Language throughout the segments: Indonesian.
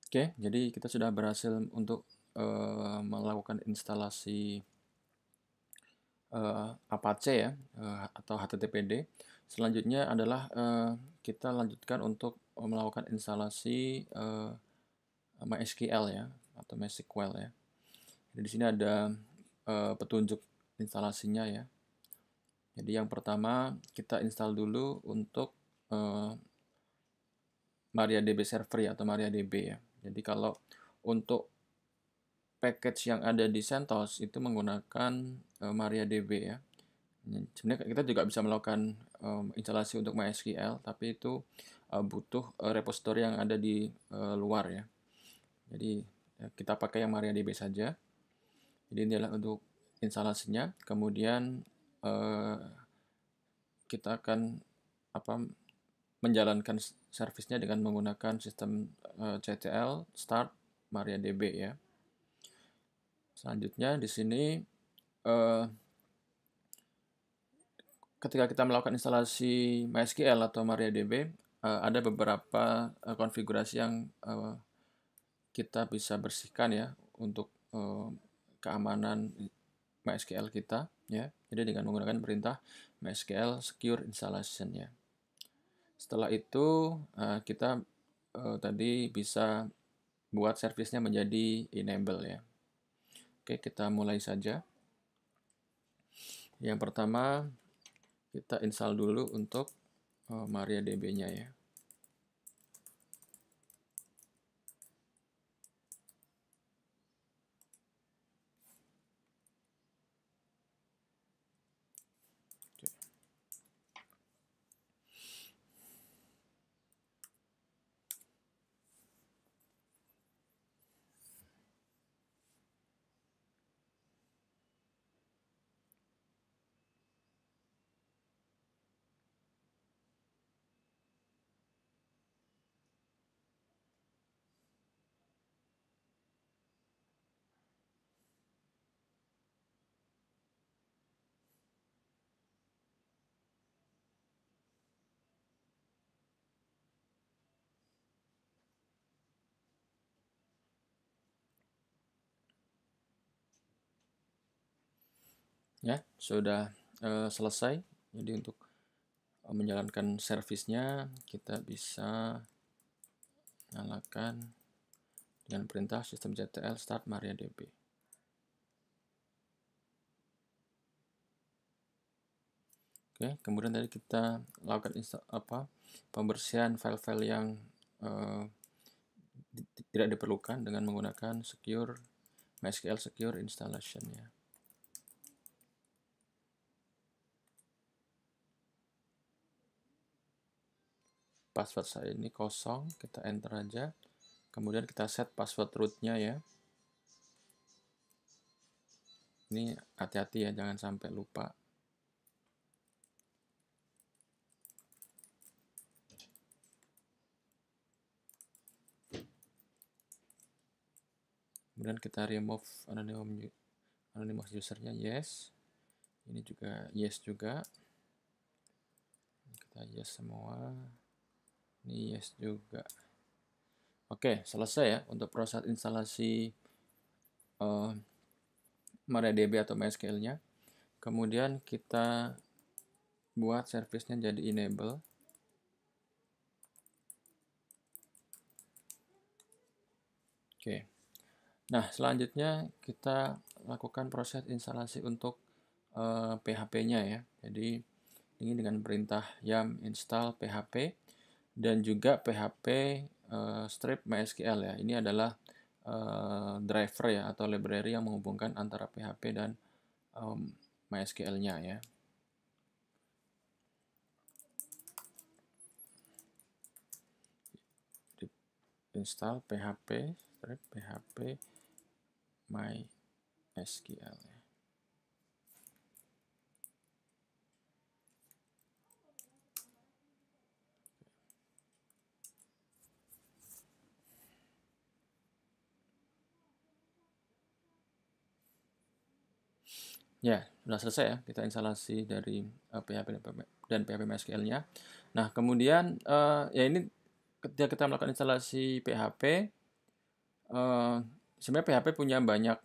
Oke, jadi kita sudah berhasil untuk melakukan instalasi Apache ya, atau HTTPD. Selanjutnya adalah kita lanjutkan untuk melakukan instalasi MySQL ya, atau MySQL ya. Jadi di sini ada petunjuk instalasinya ya. Jadi yang pertama kita install dulu untuk eh, MariaDB server ya, atau MariaDB ya. Jadi kalau untuk package yang ada di CentOS itu menggunakan MariaDB ya. Sebenarnya kita juga bisa melakukan instalasi untuk MySQL, tapi itu butuh repository yang ada di luar ya. Jadi kita pakai yang MariaDB saja. Jadi ini adalah untuk instalasinya. Kemudian kita akan menjalankan servisnya dengan menggunakan sistem CTL start MariaDB ya. Selanjutnya di sini eh, ketika kita melakukan instalasi MySQL atau MariaDB, ada beberapa konfigurasi yang kita bisa bersihkan ya untuk keamanan MySQL kita ya. Jadi dengan menggunakan perintah MySQL secure installation ya. Setelah itu kita tadi bisa buat servisnya menjadi enable ya. Oke, kita mulai saja. Yang pertama kita install dulu untuk MariaDB-nya ya. Ya, sudah selesai. Jadi untuk menjalankan servisnya kita bisa nyalakan dengan perintah sistem CTL start MariaDB. Oke, kemudian tadi kita lakukan pembersihan file-file yang uh, tidak diperlukan dengan menggunakan secure MySQL secure installation ya. Password saya ini kosong, kita enter aja. Kemudian kita set password rootnya ya. Ini hati-hati ya, jangan sampai lupa. Kemudian kita remove anonymous usernya, yes. Ini juga yes juga. Kita yes semua. Ini yes juga. Oke, selesai ya untuk proses instalasi MariaDB atau MySQL-nya. Kemudian kita buat servisnya jadi enable. Oke. Nah, selanjutnya kita lakukan proses instalasi untuk PHP-nya ya. Jadi ini dengan perintah yum install PHP dan juga PHP strip MySQL ya. Ini adalah driver ya atau library yang menghubungkan antara PHP dan MySQL-nya ya. Install PHP strip PHP MySQL ya. Ya, sudah selesai ya kita instalasi dari PHP dan PHP MySQL-nya. Nah, kemudian ya ini ketika kita melakukan instalasi PHP, eh, sebenarnya PHP punya banyak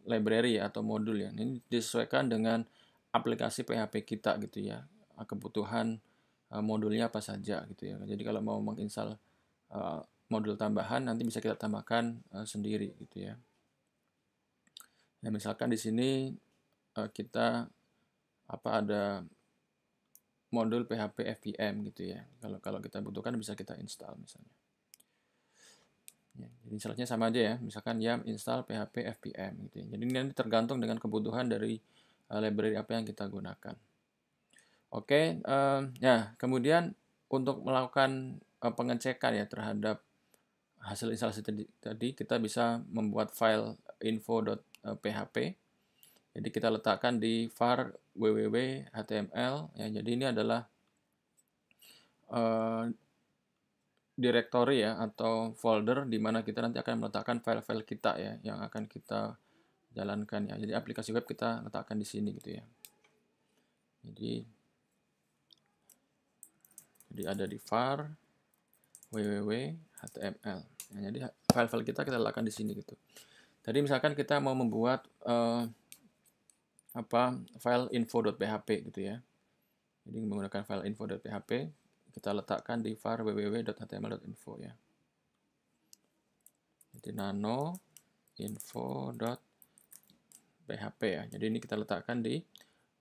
library atau modul ya. Ini disesuaikan dengan aplikasi PHP kita gitu ya. Kebutuhan modulnya apa saja gitu ya. Jadi kalau mau menginstal eh, modul tambahan nanti bisa kita tambahkan sendiri gitu ya. Nah, misalkan di sini kita ada modul PHP FVM gitu ya. Kalau kalau kita butuhkan bisa kita install misalnya. Ya, jadi installnya sama aja ya. Misalkan yam install PHP FVM gitu ya. Jadi ini nanti tergantung dengan kebutuhan dari library apa yang kita gunakan. Oke, ya kemudian untuk melakukan pengecekan ya terhadap hasil instalasi tadi kita bisa membuat file info.php. Jadi kita letakkan di var www.html ya. Jadi ini adalah eh, directory ya atau folder di mana kita nanti akan meletakkan file-file kita ya yang akan kita jalankan ya. Jadi aplikasi web kita letakkan di sini gitu ya. Jadi ada di var www.html. Ya, jadi file-file kita letakkan di sini gitu. Tadi misalkan kita mau membuat file info.php gitu ya. Jadi menggunakan file info.php kita letakkan di var www.html.info ya. Jadi nano info.php ya. Jadi ini kita letakkan di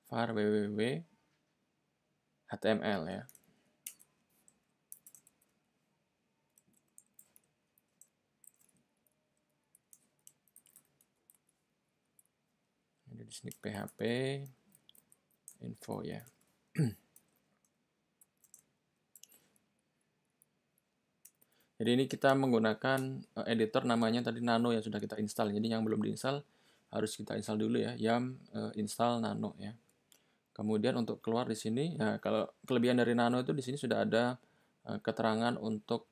var www.html ya. Jadi di sini php info ya. Jadi ini kita menggunakan editor namanya tadi Nano yang sudah kita install. Jadi yang belum diinstal harus kita install dulu ya. Yam install Nano ya. Kemudian untuk keluar di sini, ya kalau kelebihan dari Nano itu di sini sudah ada keterangan untuk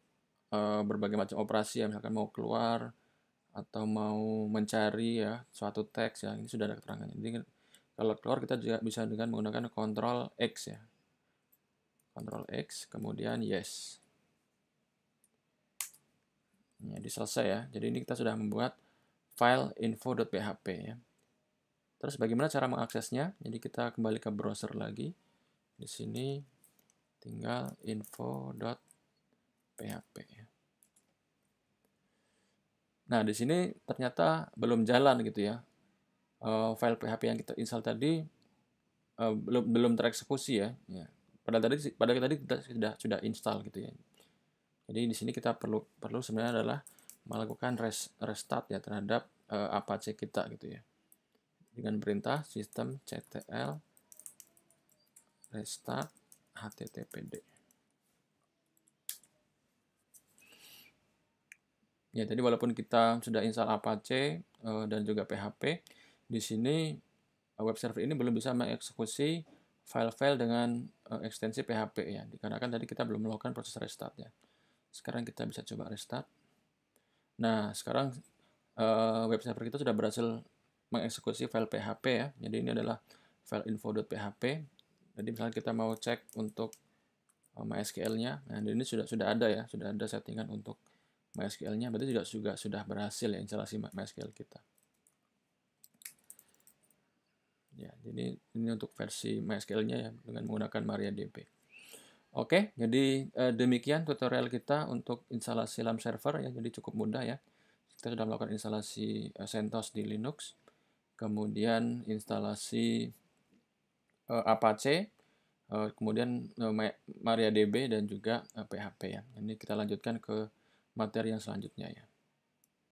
berbagai macam operasi ya. Misalkan mau keluar atau mau mencari ya suatu teks ya. Ini sudah ada keterangannya. Jadi kalau keluar kita juga bisa dengan menggunakan Ctrl X ya. Ctrl X kemudian yes. Jadi selesai ya. Jadi ini kita sudah membuat file info.php ya. Terus bagaimana cara mengaksesnya? Jadi kita kembali ke browser lagi. Di sini tinggal info.php ya. Nah, di sini ternyata belum jalan gitu ya. File PHP yang kita install tadi belum tereksekusi ya. Ya. Padahal tadi kita sudah install gitu ya. Jadi di sini kita perlu sebenarnya adalah melakukan restart ya terhadap Apache kita gitu ya. Dengan perintah systemctl restart httpd. Ya, jadi walaupun kita sudah install Apache dan juga PHP, di sini web server ini belum bisa mengeksekusi file-file dengan ekstensi PHP ya, dikarenakan tadi kita belum melakukan proses restart ya. Sekarang kita bisa coba restart. Nah, sekarang web server kita sudah berhasil mengeksekusi file PHP ya. Jadi ini adalah file info.php. Jadi misalnya kita mau cek untuk MySQL-nya, nah ini sudah ada ya, sudah ada settingan untuk MySQL-nya, berarti juga sudah berhasil ya instalasi MySQL kita. Ya, jadi ini untuk versi MySQL-nya ya dengan menggunakan MariaDB. Oke, jadi demikian tutorial kita untuk instalasi LAMP server ya, jadi cukup mudah ya. Kita sudah melakukan instalasi CentOS di Linux, kemudian instalasi Apache, kemudian MariaDB dan juga PHP ya. Ini kita lanjutkan ke materi yang selanjutnya ya.